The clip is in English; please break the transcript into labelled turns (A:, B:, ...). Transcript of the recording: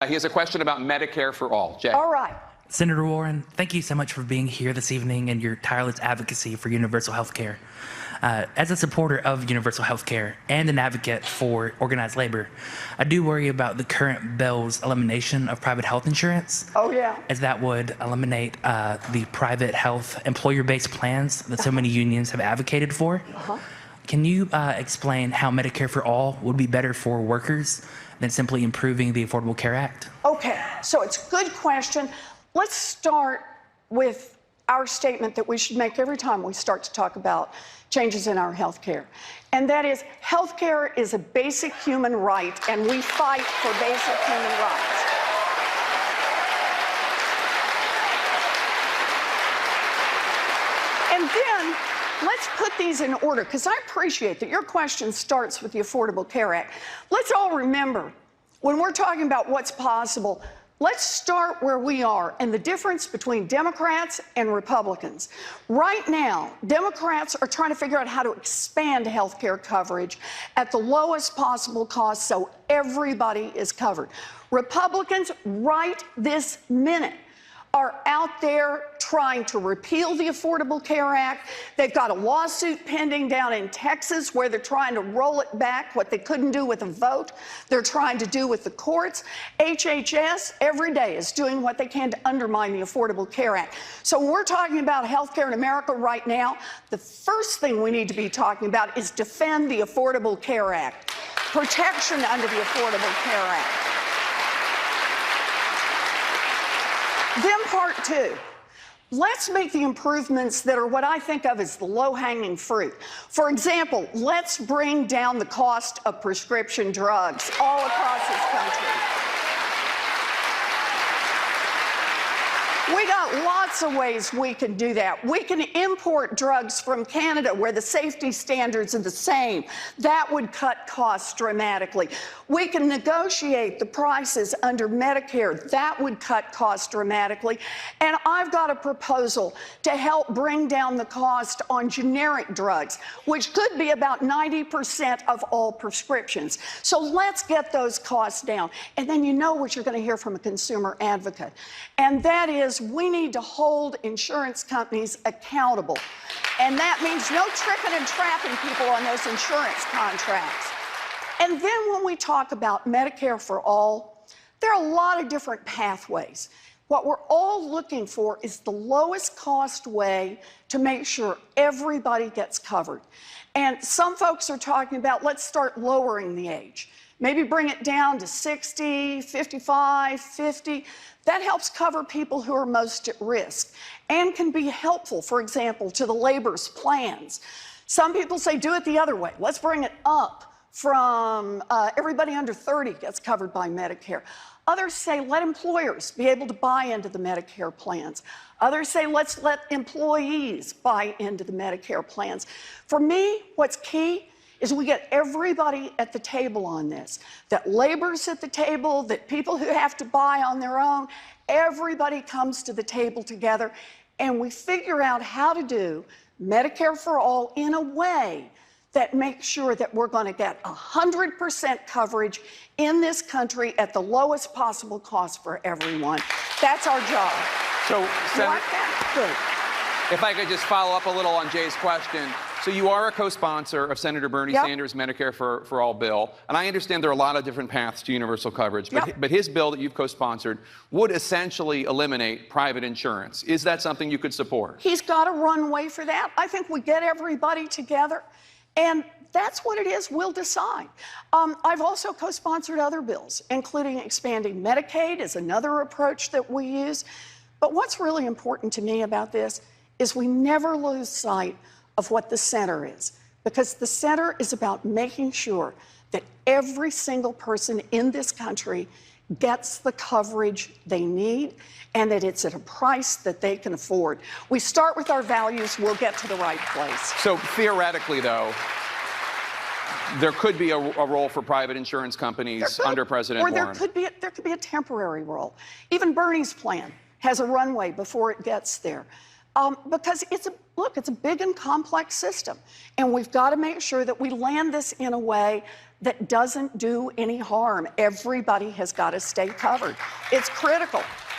A: He has a question about Medicare for All. Jay.
B: All right.
C: Senator Warren, thank you so much for being here this evening and your tireless advocacy for universal health care. As a supporter of universal health care and an advocate for organized labor, I do worry about the current bill's elimination of private health insurance.
B: Oh, yeah.
C: As that would eliminate the private health employer-based plans that so many unions have advocated for. Can you explain how Medicare for All would be better for workers than simply improving the Affordable Care Act?
B: Okay, so it's a good question. Let's start with our statement that we should make every time we start to talk about changes in our health care. And that is, health care is a basic human right, and we fight for basic human rights. And then, let's put these in order, because I appreciate that your question starts with the Affordable Care Act. Let's all remember, when we're talking about what's possible, let's start where we are and the difference between Democrats and Republicans. Right now, Democrats are trying to figure out how to expand health care coverage at the lowest possible cost so everybody is covered. Republicans, right this minute, are out there trying to repeal the Affordable Care Act. They've got a lawsuit pending down in Texas where they're trying to roll it back, what they couldn't do with a vote, they're trying to do with the courts. HHS every day is doing what they can to undermine the Affordable Care Act. So when we're talking about health care in America right now, the first thing we need to be talking about is defend the Affordable Care Act, protection under the Affordable Care Act. Then part two, let's make the improvements that are what I think of as the low-hanging fruit. For example, let's bring down the cost of prescription drugs all across this country. We got lots of ways we can do that. We can import drugs from Canada where the safety standards are the same. That would cut costs dramatically. We can negotiate the prices under Medicare. That would cut costs dramatically. And I've got a proposal to help bring down the cost on generic drugs, which could be about 90% of all prescriptions. So let's get those costs down. And then you know what you're going to hear from a consumer advocate. And that is, we need to hold insurance companies accountable. And that means no tricking and trapping people on those insurance contracts. And then when we talk about Medicare for All, there are a lot of different pathways. What we're all looking for is the lowest cost way to make sure everybody gets covered. And some folks are talking about, let's start lowering the age. Maybe bring it down to 60, 55, 50. That helps cover people who are most at risk and can be helpful, for example, to the labor's plans. Some people say do it the other way. Let's bring it up from everybody under 30 gets covered by Medicare. Others say let employers be able to buy into the Medicare plans. Others say let's let employees buy into the Medicare plans. For me, what's key is we get everybody at the table on this, that labor's at the table, that people who have to buy on their own, everybody comes to the table together, and we figure out how to do Medicare for All in a way that makes sure that we're going to get 100% coverage in this country at the lowest possible cost for everyone. That's our job.
A: So,
B: Senator, good.
A: If I could just follow up a little on Jay's question. So you are a co-sponsor of Senator Bernie Sanders' Medicare for All bill, and I understand there are a lot of different paths to universal coverage, but his bill that you've co-sponsored would essentially eliminate private insurance. Is that something you could support?
B: He's got a runway for that. I think we get everybody together, and that's what it is. We'll decide. I've also co-sponsored other bills, including expanding Medicaid is another approach that we use. But what's really important to me about this is we never lose sight of what the center is, because the center is about making sure that every single person in this country gets the coverage they need and that it's at a price that they can afford. We start with our values, we'll get to the right place.
A: So theoretically, though, there could be a role for private insurance companies under President Warren.
B: Or there could be a temporary role. Even Bernie's plan has a runway before it gets there. because it's a big and complex system, and we've got to make sure that we land this in a way that doesn't do any harm. Everybody has got to stay covered. It's critical.